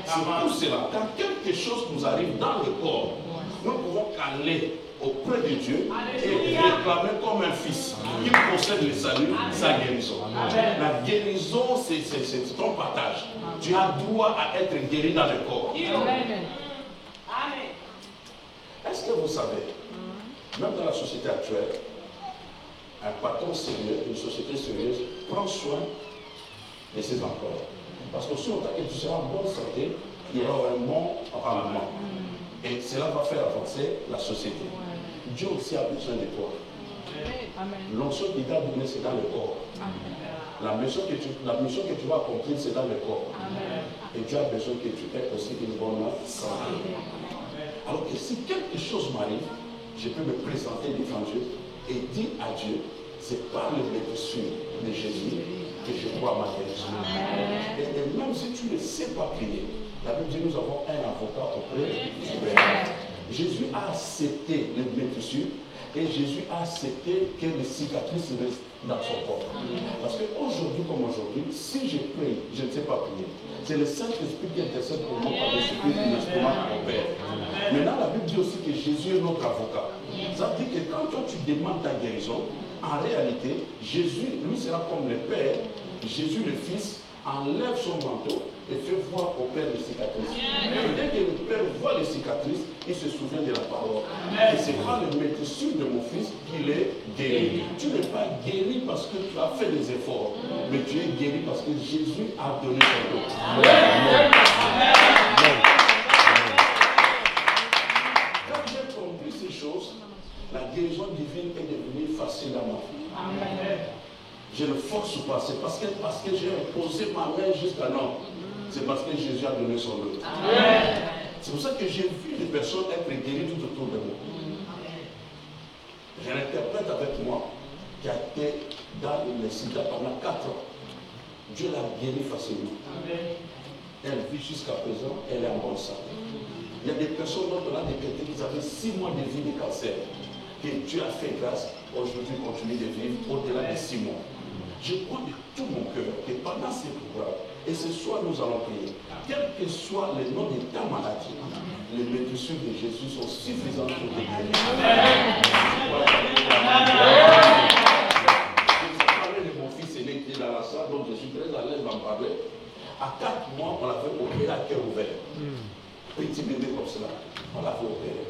C'est pour cela, quand quelque chose nous arrive dans le corps, nous pouvons aller auprès de Dieu et réclamer comme un fils qui possède le salut, sa guérison. La guérison, c'est ton partage. Tu as droit à être guéri dans le corps. Est-ce que vous savez, même dans la société actuelle, un patron sérieux, une société sérieuse, prend soin de ses employés. Parce que si on t'a que tu seras en bonne santé, il y aura un bon rendement. Et cela va faire avancer la société. Dieu aussi a besoin de toi. L'onction qui t'a donné, c'est dans le corps. La mission que tu vas accomplir, c'est dans le corps. Et Dieu a besoin que tu aies aussi une bonne santé. Alors que si quelque chose m'arrive, je peux me présenter devant Dieu et dire à Dieu, c'est par le blessure de Jésus que je crois à ma guérison. Et même si tu ne sais pas prier, la Bible dit nous avons un avocat auprès du Père. Jésus a accepté les blessures et Jésus a accepté que les cicatrices restent dans son corps. Parce qu'aujourd'hui comme aujourd'hui, si je prie, je ne sais pas prier. C'est le Saint-Esprit qui intercède pour moi par l'Esprit qui l'instrument mon Père. Maintenant, la Bible dit aussi que Jésus est notre avocat. Ça veut dire que quand toi tu demandes ta guérison, en réalité, Jésus, lui, sera comme le Père, Jésus le Fils, enlève son manteau et fait voir au Père les cicatrices. Et dès que le Père voit les cicatrices, il se souvient de la parole. Et c'est pas le maîtrise de mon fils qu'il est guéri. Tu n'es pas guéri parce que tu as fait des efforts, mais tu es guéri parce que Jésus a donné son don. Quand j'ai compris ces choses, la guérison divine est devenue facile à ma vie. Je ne force pas, c'est parce que j'ai posé ma main jusqu'à l'homme. C'est parce que Jésus a donné son nom. C'est pour ça que j'ai vu des personnes être guéries tout autour de moi. J'ai un interprète avec moi qui a été dans le sida pendant 4 ans. Dieu l'a guérie facilement. Elle vit jusqu'à présent, elle est en bonne santé. Il y a des personnes dont on a détecté qu'ils avaient 6 mois de vie de cancer. Que Dieu a fait grâce, aujourd'hui continue de vivre au-delà de 6 mois. Je crois de tout mon cœur que pendant ces programmes, et ce soir nous allons prier, quel que soit le nom de ta maladie, les blessures de Jésus sont suffisantes pour te guérir. Je parlais de mon fils aîné qui est dans la salle, donc je suis très à l'aise d'en parler. À 4 mois, on l'avait opéré à cœur ouvert. Petit bébé comme cela, on l'avait opéré.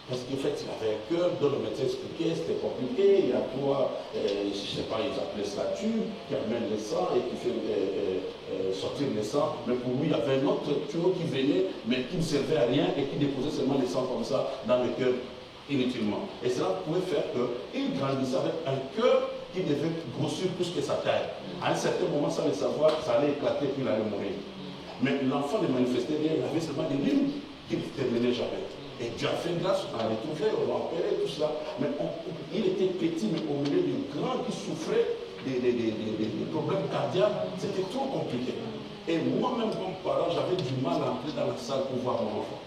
Parce qu'en fait, il avait un cœur dont le médecin expliquait, c'était compliqué, il y a quoi, je ne sais pas, ils appelaient ça tube, qui amène le sang et qui fait sortir le sang. Mais pour lui, il y avait un autre tuyau qui venait, mais qui ne servait à rien et qui déposait seulement le sang comme ça dans le cœur inutilement. Et cela pouvait faire qu'il grandissait avec un cœur qui devait grossir plus que sa taille. À un certain moment, sans le savoir, ça allait éclater puis il allait mourir. Mais l'enfant ne manifestait rien, il avait seulement des lignes qui ne terminaient jamais. Et Dieu a fait grâce, on l'a retrouvé, on l'a opéré, tout cela. Mais il était petit, mais au milieu de grands qui souffraient des problèmes cardiaques, c'était trop compliqué. Et moi-même, comme parent, j'avais du mal à entrer dans la salle pour voir mon enfant.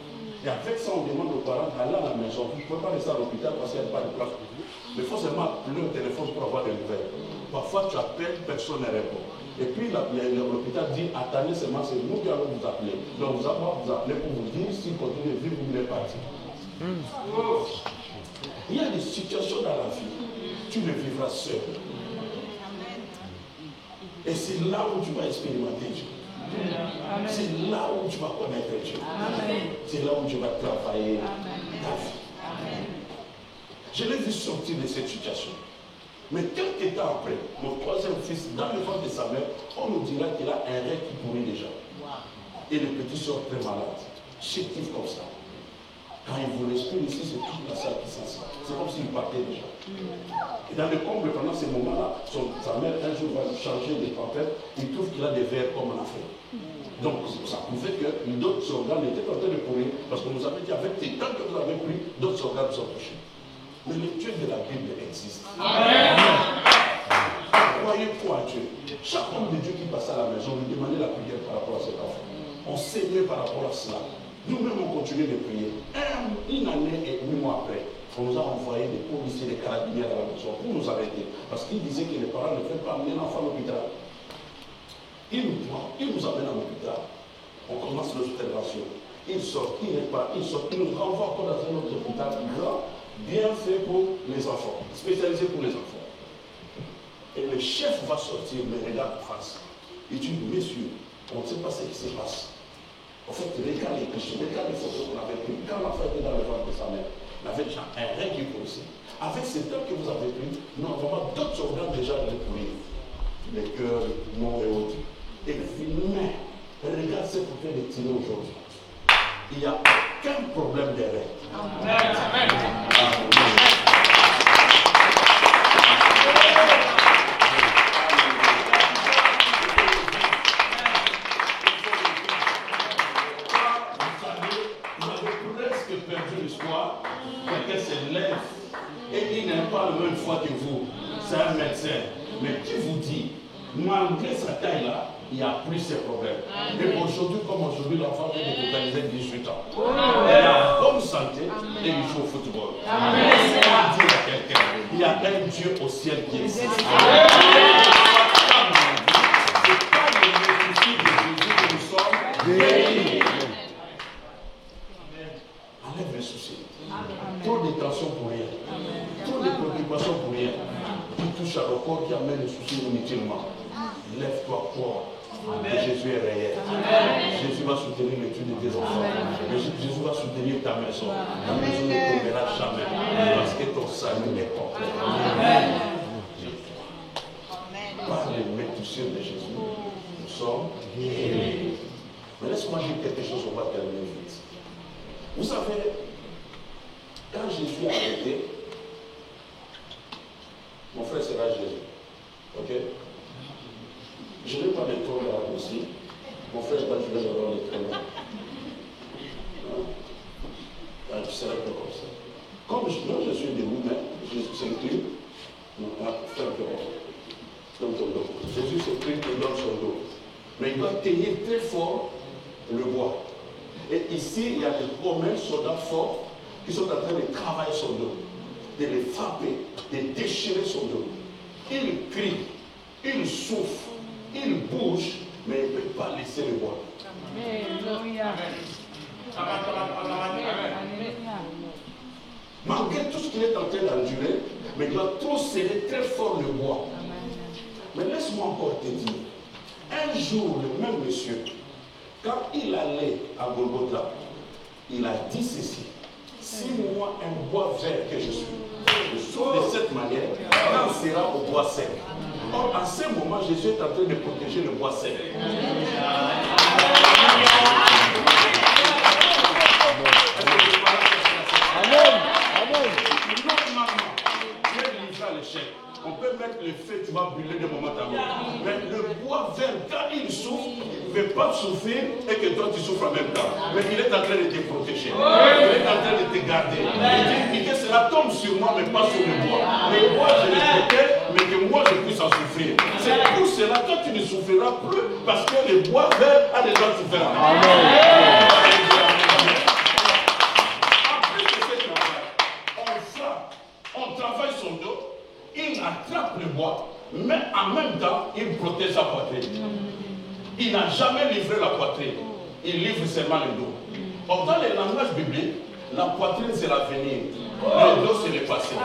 Et avec ça, on demande aux parents d'aller à la maison. Vous ne pouvez pas rester à l'hôpital parce qu'il n'y a pas de place pour vous. Mais il faut seulement appeler au téléphone pour avoir des nouvelles. Parfois, tu appelles, personne ne répond. Et puis l'hôpital dit, attendez seulement, c'est nous qui allons vous appeler. Donc vous allons vous appeler pour vous dire, si vous continuez de vivre, vous voulez partir. Il y a des situations dans la vie, tu ne vivras seul. Et c'est là où tu vas expérimenter Dieu. C'est là où tu vas connaître Dieu. C'est là où tu vas travailler ta vie. Je l'ai vu sortir de cette situation. Mais quelques temps après, mon 3e fils, dans le ventre de sa mère, on nous dira qu'il a un rein qui pourrit déjà. Et le petit sort très malade, chétif comme ça. Quand il vous respire ici, c'est toute la salle qui sent ça. C'est comme s'il partait déjà. Et dans le comble, pendant ces moments-là, sa mère, un jour, va changer de pampers, il trouve qu'il a des vers comme en Afrique. Donc, ça prouvait que d'autres organes étaient en train de pourrir, parce qu'on nous avait dit, avec tes temps que vous avez pris, d'autres organes sont touchés. Mais le Dieu de la Bible existe. Amen. Croyez quoi à Dieu. Chaque homme de Dieu qui passait à la maison lui demandait la prière par rapport à cet enfant. On s'aimait par rapport à cela. Nous-mêmes, on continuait de prier. Une année et 8 mois après, on nous a envoyé des policiers, des carabiniers à la maison pour nous arrêter. Parce qu'ils disaient que les parents ne pouvaient pas amener l'enfant à l'hôpital. Ils nous prennent, ils nous amènent à l'hôpital. On commence l'observation. Ils sortent, ils repartent, ils sortent, ils nous renvoient encore dans un autre hôpital grand, bien fait pour les enfants, spécialisé pour les enfants. Et le chef va sortir, me regarde en face. Il dit, messieurs, on ne sait pas ce qui se passe. En fait, regarde les clichés, regarde les photos qu'on avait prises. Quand l'enfant était dans le ventre de sa mère, il avait déjà un rein qui poussait. Avec ces temps que vous avez pris, nous avons d'autres organes déjà de pourrir. Les cœurs, les poumons et autres. Et mais regarde ce qu'on vient de tirer aujourd'hui. Il n'y a aucun problème de rein. Amen. Quelqu'un se lève et il n'a pas la même foi que vous. C'est un médecin. Mais qui vous dit, malgré sa taille là, il n'y a plus ces problèmes. Mais aujourd'hui, comme aujourd'hui, l'enfant vient de totaliser 18 ans. Il a bonne santé et il joue au football. Laissez-moi dire à quelqu'un, il y a un Dieu au ciel qui existe. C'est pas le souci de Jésus que nous sommes guéris. Enlève les soucis. Trop de tensions pour rien. Trop de préoccupations pour rien. Qui touche à le corps, qui amène les soucis inutilement. Lève-toi, crois que Jésus est réel. Jésus va soutenir l'étude de tes enfants. Jésus va soutenir ta maison. Ta maison ne tombera jamais. Parce que ton salut est complet. Par les médecins de Jésus, nous sommes guéris. Mais laisse-moi dire quelque chose, on va terminer vite. Vous savez, quand Jésus a arrêté, mon frère sera Jésus. Ok? Je n'ai pas de trône là aussi. Mon frère, quand je vais avoir le trône là. Tu seras pas comme ça. Comme je suis debout, mais je s'incline. Non, fais un peu dans ton dos. Jésus s'incline et donne son dos. Mais il doit tenir très fort le bois. Et ici, il y a des Romains, soldats forts, qui sont en train de travailler son dos, de les frapper, de déchirer son dos. Il crie, il souffle, il bouge, mais il ne peut pas laisser le bois. Malgré tout ce qu'il est en train d'endurer, mais il doit trop serrer très fort le bois. Mais laisse-moi encore te dire, un jour, le même monsieur, quand il allait à Golgotha, il a dit ceci: si moi un bois vert que je suis, je souffle de cette manière, quand il sera au bois sec. Or, à ce moment, Jésus est en train de protéger le bois sec. On peut mettre le feu, tu vas brûler de moment à autre. Mais le bois vert, quand il souffle, il ne veut pas souffrir et que toi tu souffres en même temps. Mais il est en train de te protéger. Il est en train de te garder. Il dit que cela tombe sur moi, mais pas sur le bois. Le bois, je le protège, mais que moi je puisse en souffrir. C'est pour cela que tu ne souffriras plus parce que le bois vert a déjà souffert. Après que ce travail, on frappe, on travaille son dos. Il attrape le bois, mais en même temps, il protège sa poitrine. Il n'a jamais livré la poitrine. Il livre seulement le dos. Or, dans les langages bibliques, la poitrine c'est l'avenir. Le dos c'est le passé.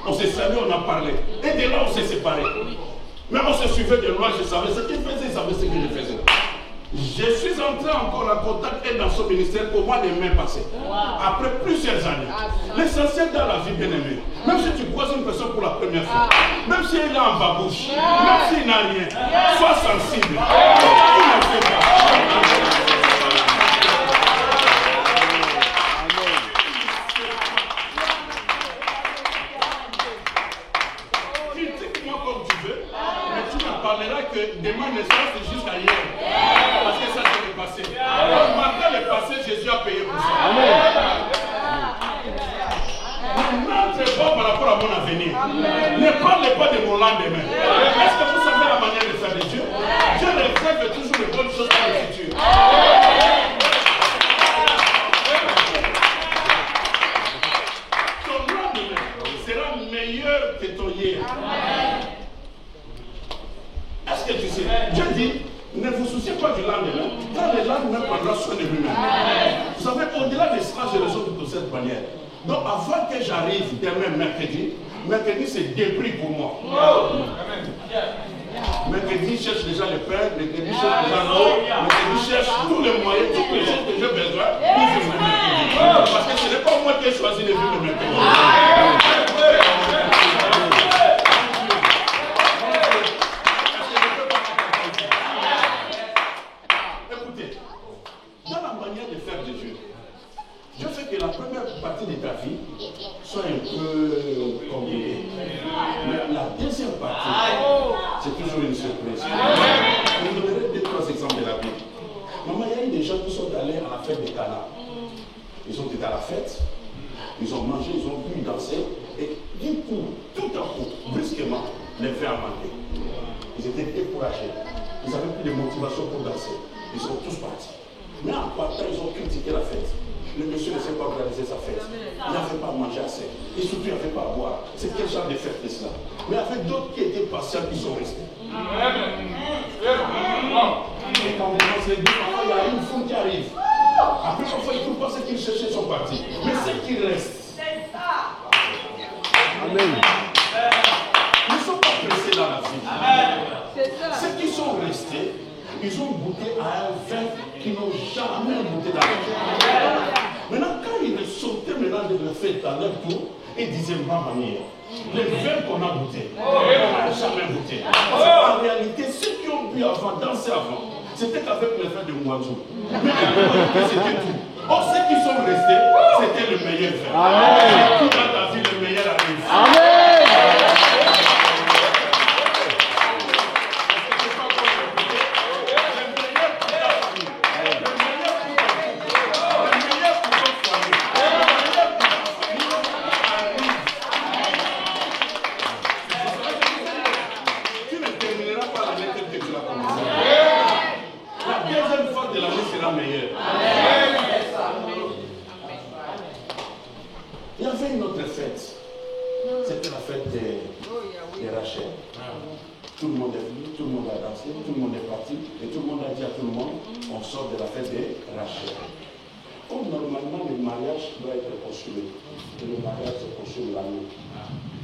On s'est salué, on a parlé. Et de là, on s'est séparés. Mais on se suivait de loin, je savais ce qu'il faisait, il savait ce que je faisais. Je suis entré encore en contact et dans son ministère au mois de mai passé. Après plusieurs années. L'essentiel dans la vie, bien aimé, même si tu croises une personne pour la première fois, même si elle est en babouche, même s'il n'a rien, sois sensible. Tu ne fais pas. Critique-moi comme tu veux, mais tu ne parleras que de ma naissance jusqu'à hier. Parce que ça c'est le passé. Maintenant le passé, Jésus a payé pour ça. N'entrez pas par rapport à mon avenir. Ne parlez pas de mon lendemain. Est-ce que vous savez la manière de faire de Dieu? Dieu réserve toujours les bonnes choses pour le futur. Ton lendemain sera meilleur que ton hier. Est-ce que tu sais? Dieu dit, ne vous souciez pas du lendemain, car le lendemain prendra soin de lui-même. Vous savez, au-delà de cela, je raisonne de cette manière. Donc, avant que j'arrive demain mercredi c'est débris pour moi. Mercredi, je cherche déjà le pain, mercredi, je cherche déjà l'eau, mercredi, je cherche tous les moyens, toutes les choses que j'ai besoin pour vivre le mercredi. Parce que ce n'est pas moi qui ai choisi de vivre le mercredi. La première partie de ta vie soit un peu compliquée. Mais la deuxième partie, c'est toujours une surprise. Je vous donnerai 2-3 exemples de la Bible. Maman, il y a eu des gens qui sont allés à la fête de Cana. Ils ont été à la fête, ils ont mangé, ils ont pu danser, et d'un coup, tout à coup, brusquement, les faits ont manqué. Ils étaient découragés. Ils n'avaient plus de motivation pour danser. Ils sont tous partis. Mais en partant, ils ont critiqué la fête. Le monsieur ne sait pas organiser sa fête. Il n'avait pas à manger assez. Et surtout, il n'avait pas à boire. C'est quel genre de fête est cela? Mais avec d'autres qui étaient patients, qui sont restés. Et quand on commence l'église, parfois, il y a une foule qui arrive. Après, parfois, ils ne trouvent pas ce qu'ils cherchaient, sont partis. Mais ceux qui restent. Amen. Ils ne sont pas pressés dans la vie. Ceux qui sont restés, ils ont goûté à un vin qu'ils n'ont jamais goûté dans leur vie. Maintenant, quand ils sautaient maintenant de la fête à leur tour, ils disaient, maman mia, le vin qu'on a goûté, on n'a jamais goûté. Parce qu'en réalité, ceux qui ont pu avant, danser avant, c'était qu'avec le vin de Mouazou. Mais c'était tout. Or, ceux qui sont restés, c'était le meilleur vin. Et tout dans ta vie, le meilleur arrive. Amen. Il y avait une autre fête. C'était la fête de Rachel. Tout le monde est venu, tout le monde a dansé, tout le monde est parti, et tout le monde a dit à tout le monde, on sort de la fête de Rachel. Comme normalement le mariage doit être consommé, et le mariage se consomme la nuit.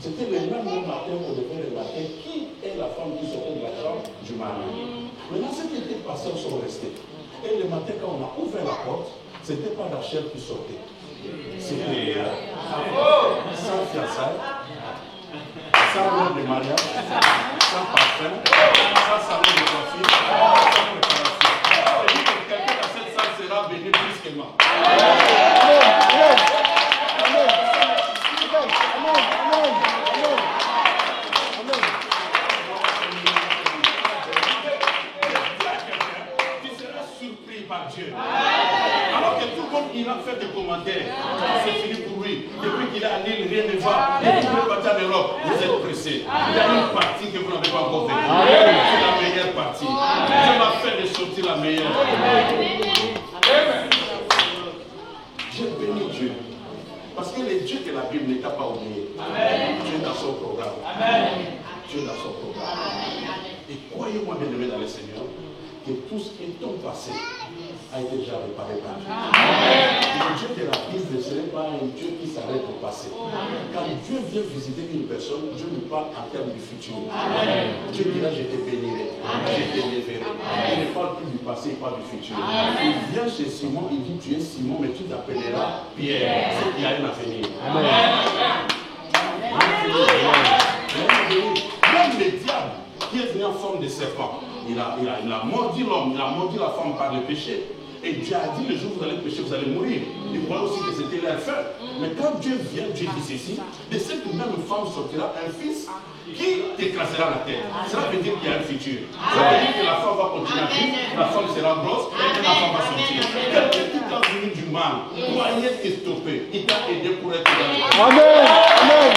C'était le même matin qu'on devait regarder qui est la femme qui sortait de la chambre du mari. Maintenant, ceux qui étaient passés sont restés. Et le matin, quand on a ouvert la porte, ce n'était pas Rachel qui sortait. C'était sans fiançailles, sans robe de mariage, sans parfum, sans salon de coiffure, sans préparation. Et dit que quelqu'un dans cette salle sera béni brusquement. Tu seras surpris par Dieu. Alors que tout le monde il a fait des commentaires. C'est fini pour lui. Depuis qu'il est à Lille, rien ne va. Et vous pouvez partir en Europe. Vous êtes pressés. Il y a une partie que vous n'avez pas encore faite. C'est la meilleure partie. Dieu va faire de sortir la meilleure. J'ai béni Dieu. Parce que le Dieu de la Bible ne t'a pas oublié. Dieu est dans son programme. Dieu est dans son programme. Et croyez-moi, bien-aimés dans le Seigneur, que tout ce qui est ton passé a été déjà réparé par Dieu. Le Dieu de la Bible ne serait pas un Dieu qui s'arrête au passé. Quand Dieu vient visiter une personne, Dieu nous parle en termes du futur. Dieu dira, je te bénirai, je te délivrerai. Il ne parle plus du passé, il parle du futur. Il vient chez Simon, il dit, tu es Simon, mais tu t'appelleras Pierre. C'est qu'il y a un avenir. Même le diable qui est venu en forme de serpent, il a mordu l'homme, il a mordu la femme par le péché. Et Dieu a dit, le jour où vous allez pécher, vous allez mourir. Il croyait aussi que c'était leur fin. Mais quand Dieu vient, Dieu dit ceci, de cette même femme sortira un fils qui t'écrasera la tête. Cela veut dire qu'il y a un futur. Cela veut dire que la femme va continuer à vivre, la femme sera grosse, et la femme va sortir. Quelqu'un qui t'a venu du mal, croyez te stopper. Il t'a aidé pour être dans le mal. Amen. Amen.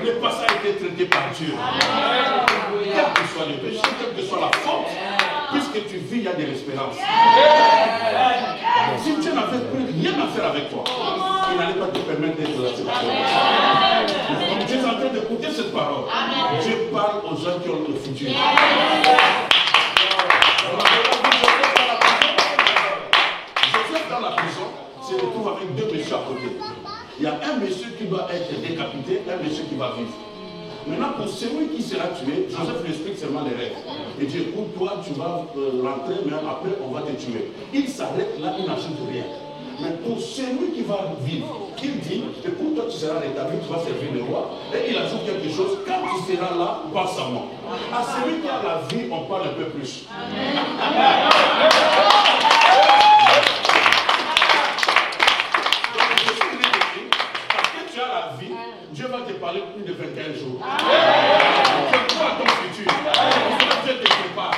Le passé a été traité par Dieu. Quel que soit le péché, quelle que soit la faute, puisque tu vis, il y a de l'espérance. Si Dieu n'avait plus rien à faire avec toi, il n'allait pas te permettre d'être dans cette terre. Donc Dieu est en train d'écouter cette parole. Dieu parle aux gens qui ont le futur. Joseph dans la prison se retrouve avec deux messieurs à côté. Il y a un monsieur qui doit être décapité, un monsieur qui va vivre. Maintenant, pour celui qui sera tué, Joseph lui explique seulement les règles. Il dit, écoute, toi, tu vas rentrer, mais après, on va te tuer. Il s'arrête là, il n'ajoute rien. Mais pour celui qui va vivre, il dit, écoute, toi, tu seras rétabli, tu vas servir le roi. Et il ajoute quelque chose, quand tu seras là, pense à moi. À celui qui a la vie, on parle un peu plus. Dieu va te parler plus de 21 jours. Tu crois à ton futur. Dieu te prépare.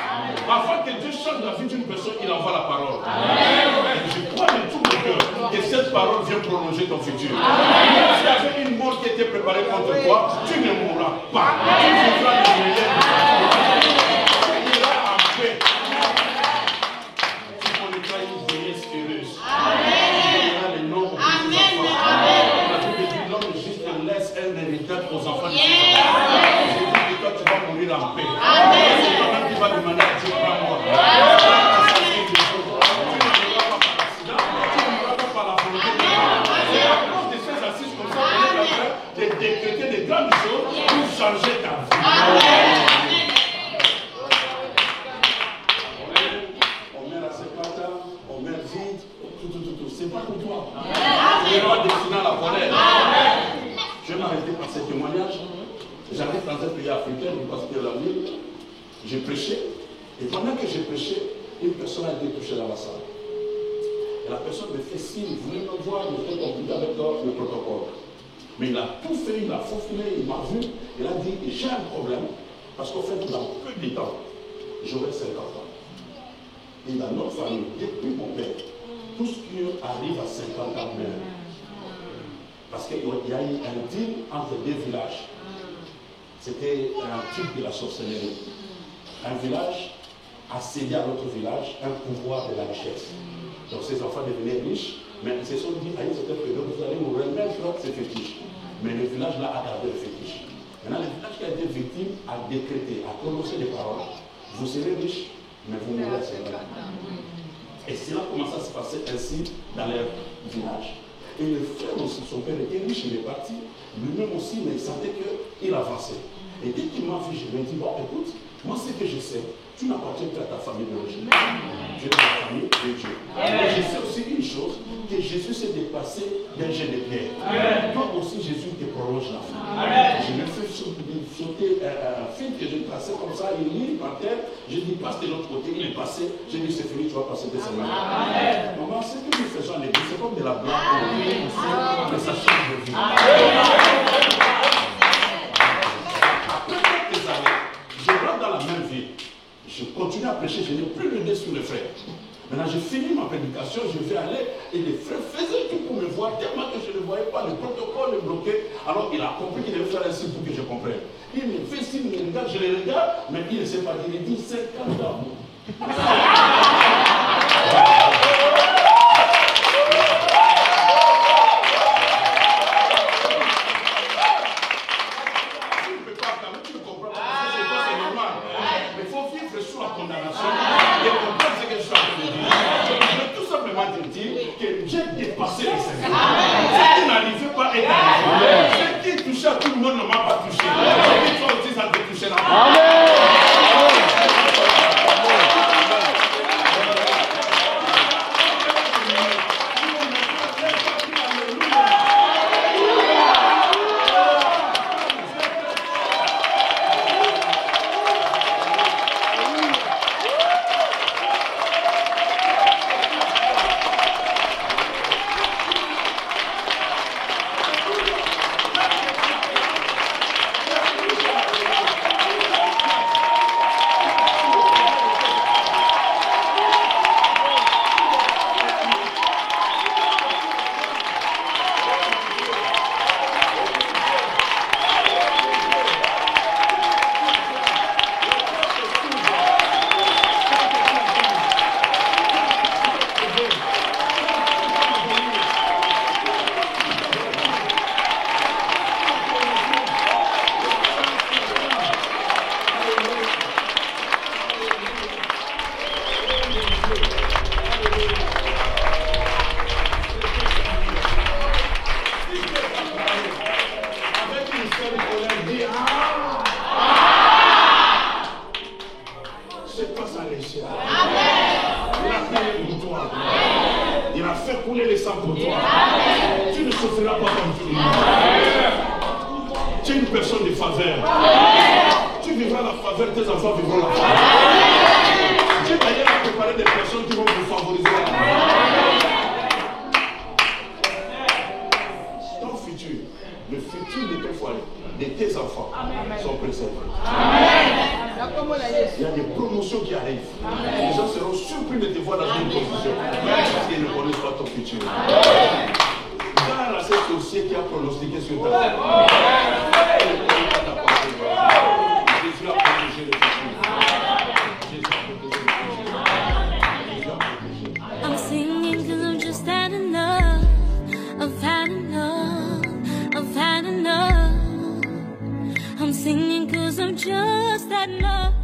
Afin que Dieu change la vie d'une personne, il envoie la parole. Et je crois de tout mon cœur que cette parole vient prolonger ton futur. Si il y avait une mort qui était préparée contre toi, tu ne mourras pas. Tu vivras le meilleur. Tu iras en paix. Tu connaîtras une vieillesse heureuse. Tu verras les noms de tes enfants. Laisse un héritage aux enfants de Dieu. Je dis que toi tu vas mourir en paix. C'est toi-même qui vas demander à Dieu, prends-moi. Tu ne mourras pas par l'accident, tu ne mourras pas par la volonté de Dieu. C'est à cause de ces assises comme ça qu'on est en train de décréter de grandes choses pour changer ta vie. On met la sépata, on met vide, tout. C'est pas pour toi. Tu n'es pas destiné à la colère. Je vais m'arrêter par ce témoignage. J'arrive dans un pays africain, du pasteur de la ville. J'ai prêché. Et pendant que j'ai prêché, une personne a été touchée dans la salle. Et la personne me fait signe, vous voulez me voir, je fais compliquer avec le protocole. Mais il a tout fait, il a faufilé, il m'a vu. Il a dit, j'ai un problème. Parce qu'en fait, dans peu de temps, j'aurai 50 ans. Et dans notre famille, depuis mon père, tout ce qui arrive à 50 ans meurt. Parce qu'il y a eu un deal entre deux villages. C'était un truc de la sorcellerie. Un village a cédé à l'autre village un pouvoir de la richesse. Donc ces enfants devenaient riches, mais ils se sont dit à une certaine période, vous allez nous remettre ces fétiches. Mais le village là a gardé le fétiche. Maintenant, le village qui a été victime a décrété, a prononcé des paroles. Vous serez riches, mais vous mourrez à 50 ans. Et cela commence à se passer ainsi dans leur village. Et le frère aussi, son père était riche, il est parti. Lui-même aussi, mais il sentait qu'il avançait. Et dès qu'il m'a vu, je lui ai dit, bon, écoute, moi, ce que je sais, tu n'appartiens plus à ta famille d'origine. Tu es de la famille de Dieu. Mais je sais aussi une chose, que Jésus s'est dépassé d'un jet de pierre. Toi aussi, Jésus te prolonge la vie. Je lui ai fait sauter un fil que je traçais comme ça, il lit par terre, je dis, passe de l'autre côté, il est passé, j'ai dit, c'est fini, tu vas passer de cette manière. Maman, ce que nous faisons à l'église, c'est comme de la blague, mais ça change de vie. Je rentre dans la même vie. Je continue à prêcher, je n'ai plus le nez sur les frères. Maintenant, j'ai fini ma prédication, je vais aller, et les frères faisaient tout pour me voir, tellement que je ne voyais pas, le protocole est bloqué. Alors, il a compris qu'il devait faire un signe pour que je comprenne. Il me fait signe, il me regarde, je le regarde, mais il ne sait pas dire, il dit 50 ans. faveur, tes enfants vivront la faveur. Dieu d'ailleurs a préparé des personnes qui vont vous favoriser. Ton futur, le futur de ton foyer, de tes enfants, sont préservés. Il y a des promotions qui arrivent. Les gens seront surpris de te voir dans une position parce qu'ils ne connaissent pas ton futur. Car à cet dossier qui a pronostiqué sur ta vie. Jésus a protégé le futur. Jésus a protégé le futur. I'm singing cause I've just had enough. I've had enough. I've had enough. I'm singing cause I've just had enough.